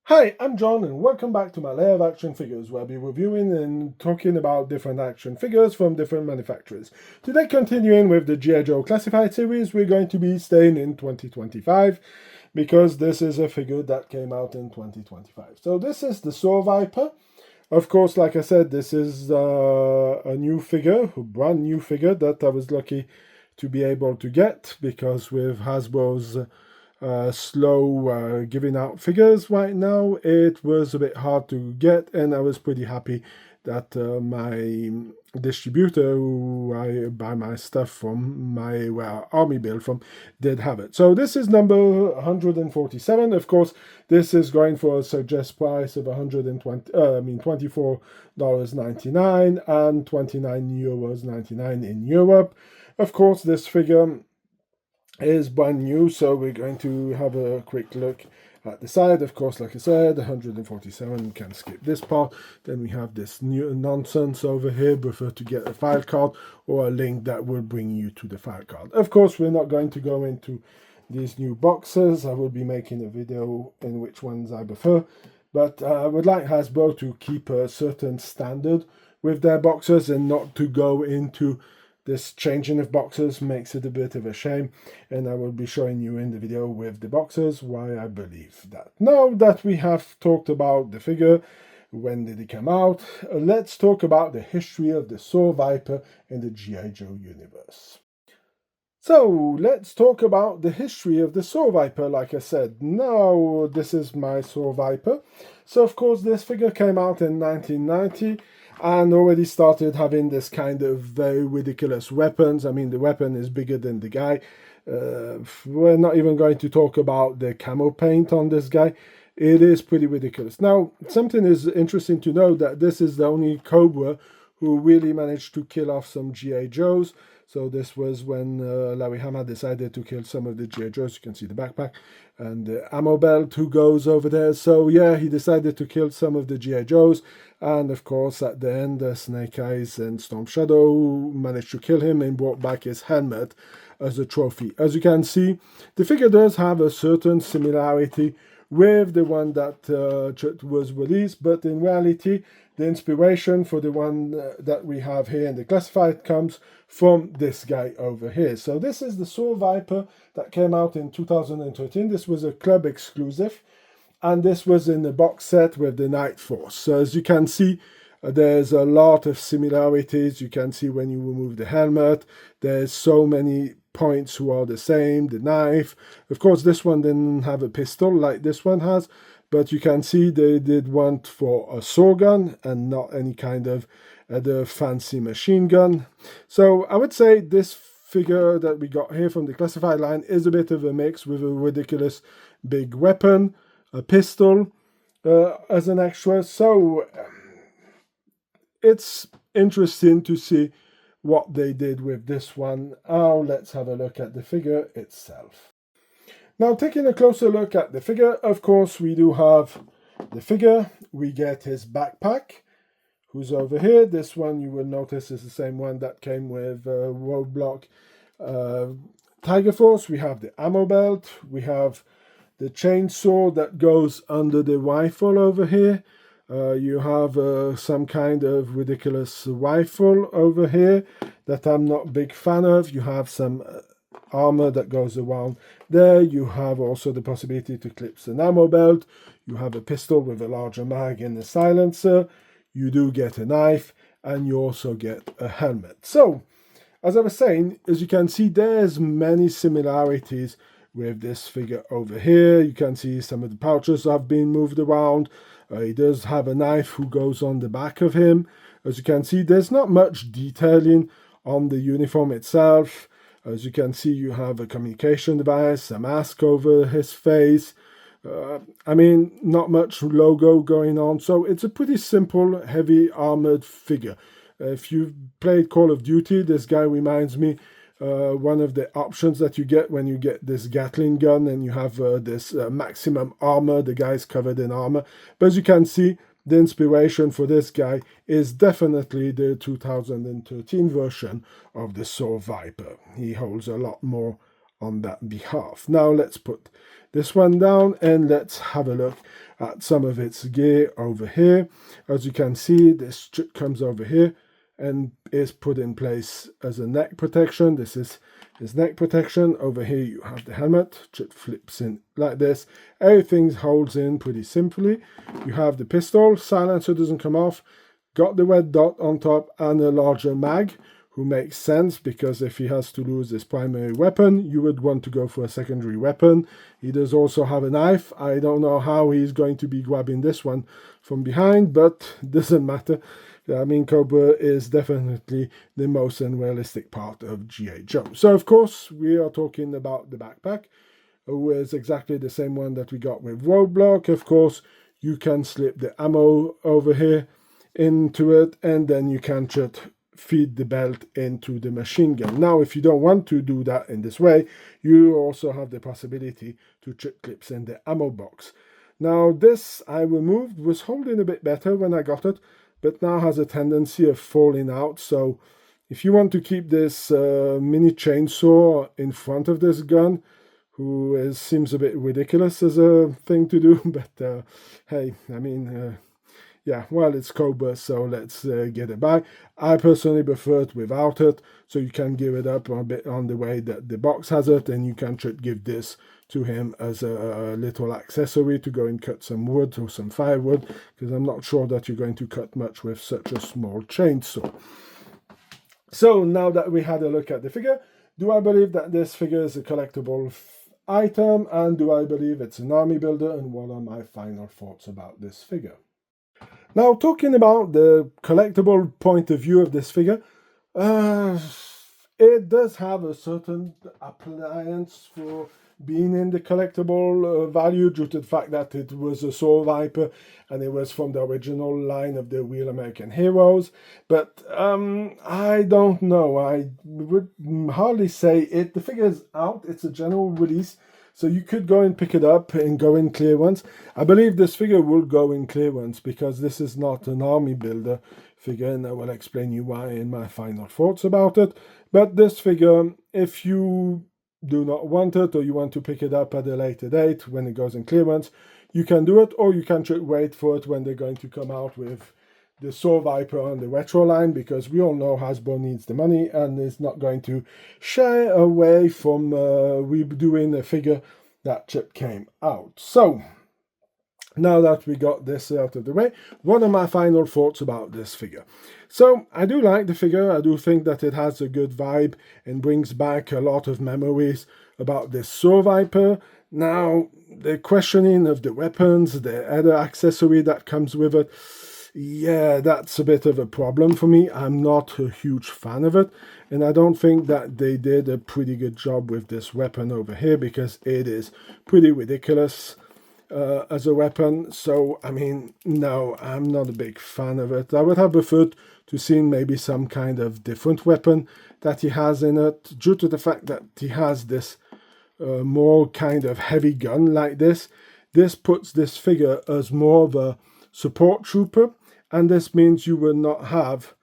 Hi, I'm John and welcome back to my Lair of Action Figures, where I'll be reviewing and talking about different action figures from different manufacturers. Today, continuing with the G.I. Joe Classified series, we're going to be staying in 2025 because this is a figure that came out in 2025. So this is the S.A.W Viper. Of course, like I said, this is a new figure, a brand new figure that I was lucky to be able to get because with Hasbro's slow giving out figures right now, it was a bit hard to get, and I was pretty happy that my distributor who I buy my stuff from, my army build from, did have it. So this is number 147. Of course, this is going for a suggest price of $24.99 and €29.99 in Europe. Of course, this figure is brand new, so we're going to have a quick look at the side. Of course, like I said, 147, we can skip this part. Then we have this new nonsense over here, prefer to get a file card or a link that will bring you to the file card. Of course, we're not going to go into these new boxes. I will be making a video in which ones I prefer, but I would like Hasbro to keep a certain standard with their boxes and not to go into this changing of boxes. Makes it a bit of a shame, and I will be showing you in the video with the boxes why I believe that. Now that we have talked about the figure, when did it come out, let's talk about the history of the S.A.W Viper in the G.I. Joe universe. So let's talk about the history of the S.A.W Viper. Like I said, now this is my S.A.W Viper. So of course this figure came out in 1990 and already started having this kind of very ridiculous weapons. I mean, the weapon is bigger than the guy. We're not even going to talk about the camo paint on this guy. It is pretty ridiculous. Now, something is interesting to know, that this is the only Cobra who really managed to kill off some G.I. Joes. So this was when Larry Hama decided to kill some of the G.I. Joes. You can see the backpack and the ammo belt who goes over there. So yeah, he decided to kill some of the G.I. Joes. And of course, at the end, Snake Eyes and Storm Shadow managed to kill him and brought back his helmet as a trophy. As you can see, the figure does have a certain similarity with the one that was released, but in reality, the inspiration for the one that we have here in the classified comes from this guy over here. So this is the S.A.W Viper that came out in 2013. This was a club exclusive, and this was in the box set with the Night Force. So as you can see, there's a lot of similarities. You can see when you remove the helmet, there's so many points who are the same. The knife, of course, this one didn't have a pistol like this one has, but you can see they did want for a saw gun and not any kind of other fancy machine gun. So I would say this figure that we got here from the classified line is a bit of a mix with a ridiculous big weapon, a pistol as an extra. So it's interesting to see what they did with this one. Now let's have a look at the figure itself. Now, taking a closer look at the figure, of course, we do have the figure. We get his backpack, who's over here. This one you will notice is the same one that came with Roadblock Tiger Force. We have the ammo belt. We have the chainsaw that goes under the rifle over here. You have some kind of ridiculous rifle over here that I'm not a big fan of. You have some armor that goes around there. You have also the possibility to clip an ammo belt. You have a pistol with a larger mag and a silencer. You do get a knife, and you also get a helmet. So, as I was saying, as you can see, there's many similarities with this figure over here. You can see some of the pouches have been moved around. He does have a knife who goes on the back of him. As you can see, there's not much detailing on the uniform itself. As you can see, you have a communication device, a mask over his face. I mean, not much logo going on. So it's a pretty simple, heavy armored figure. If you've played Call of Duty, this guy reminds me one of the options that you get when you get this Gatling gun and you have this maximum armor. The guy's covered in armor. But as you can see, the inspiration for this guy is definitely the 2013 version of the S.A.W Viper. He holds a lot more on that behalf. Now let's put this one down and let's have a look at some of its gear over here. As you can see, this strip comes over here and is put in place as a neck protection. This is his neck protection. Over here you have the helmet, it flips in like this. Everything holds in pretty simply. You have the pistol, silencer doesn't come off, got the red dot on top and a larger mag, who makes sense because if he has to lose his primary weapon, you would want to go for a secondary weapon. He does also have a knife. I don't know how he's going to be grabbing this one from behind, but doesn't matter. I mean, Cobra is definitely the most unrealistic part of G.I. Joe. So, of course, we are talking about the backpack, who is exactly the same one that we got with Roadblock. Of course, you can slip the ammo over here into it, and then you can just feed the belt into the machine gun. Now, if you don't want to do that in this way, you also have the possibility to chip clips in the ammo box. Now, this I removed, was holding a bit better when I got it, but now has a tendency of falling out. So if you want to keep this mini chainsaw in front of this gun, seems a bit ridiculous as a thing to do, but hey, I mean, yeah, well, it's Cobra, so let's get it by. I personally prefer it without it, so you can give it up a bit on the way that the box has it, and you can give this to him as a little accessory to go and cut some wood or some firewood, because I'm not sure that you're going to cut much with such a small chainsaw. So now that we had a look at the figure, do I believe that this figure is a collectible item, and do I believe it's an army builder, and what are my final thoughts about this figure? Now, talking about the collectible point of view of this figure, it does have a certain appliance for being in the collectible value due to the fact that it was a S.A.W Viper and it was from the original line of the Real American Heroes. But I don't know. I would hardly say it. The figure is out. It's a general release. So you could go and pick it up and go in clearance. I believe this figure will go in clearance because this is not an army builder figure, and I will explain you why in my final thoughts about it. But this figure, if you do not want it or you want to pick it up at a later date when it goes in clearance, you can do it, or you can wait for it when they're going to come out with the S.A.W Viper on the retro line, because we all know Hasbro needs the money and is not going to shy away from redoing a figure that just came out. So, now that we got this out of the way, what are my final thoughts about this figure? So, I do like the figure. I do think that it has a good vibe and brings back a lot of memories about this S.A.W Viper. Now, the questioning of the weapons, the other accessory that comes with it, yeah, that's a bit of a problem for me. I'm not a huge fan of it, and I don't think that they did a pretty good job with this weapon over here, because it is pretty ridiculous as a weapon. So, I mean, no, I'm not a big fan of it. I would have preferred to see maybe some kind of different weapon that he has in it, due to the fact that he has this more kind of heavy gun like this. This puts this figure as more of a support trooper, and this means you will not have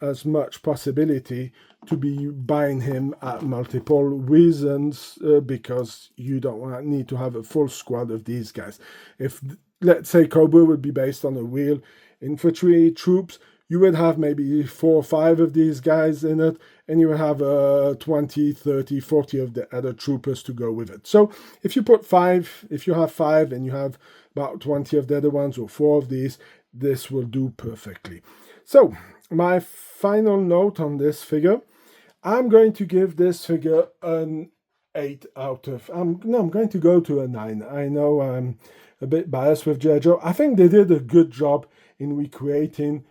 as much possibility to be buying him at multiple reasons, because you don't need to have a full squad of these guys. If, let's say, Cobra would be based on a real infantry troops, you would have maybe 4 or 5 of these guys in it, and you would have 20, 30, 40 of the other troopers to go with it. So if you put 5, if you have 5 and you have about 20 of the other ones, or 4 of these, this will do perfectly. So, my final note on this figure, I'm going to give this figure an 8 out of... I'm going to go to a 9. I know I'm a bit biased with G.I. Joe. I think they did a good job in recreating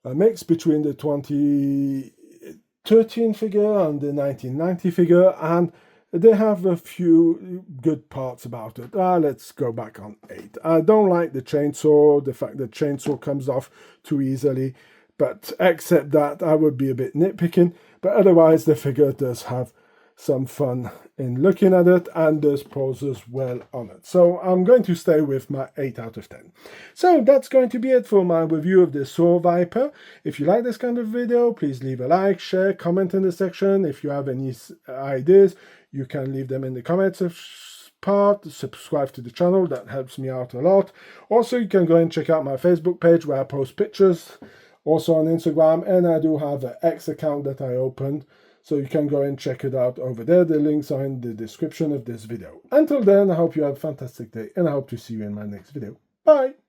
a mix between the 2013 figure and the 1990 figure, and they have a few good parts about it. Let's go back on 8. I don't like the chainsaw, the fact that chainsaw comes off too easily, but except that, I would be a bit nitpicking. But otherwise, the figure does have some fun in looking at it, and there's poses well on it. So I'm going to stay with my 8 out of 10. So that's going to be it for my review of the S.A.W Viper. If you like this kind of video, please leave a like, share, comment in the section. If you have any ideas, you can leave them in the comments part. Subscribe to the channel, that helps me out a lot. Also, you can go and check out my Facebook page where I post pictures, also on Instagram, and I do have an X account that I opened, so you can go and check it out over there. The links are in the description of this video. Until then, I hope you have a fantastic day, and I hope to see you in my next video. Bye!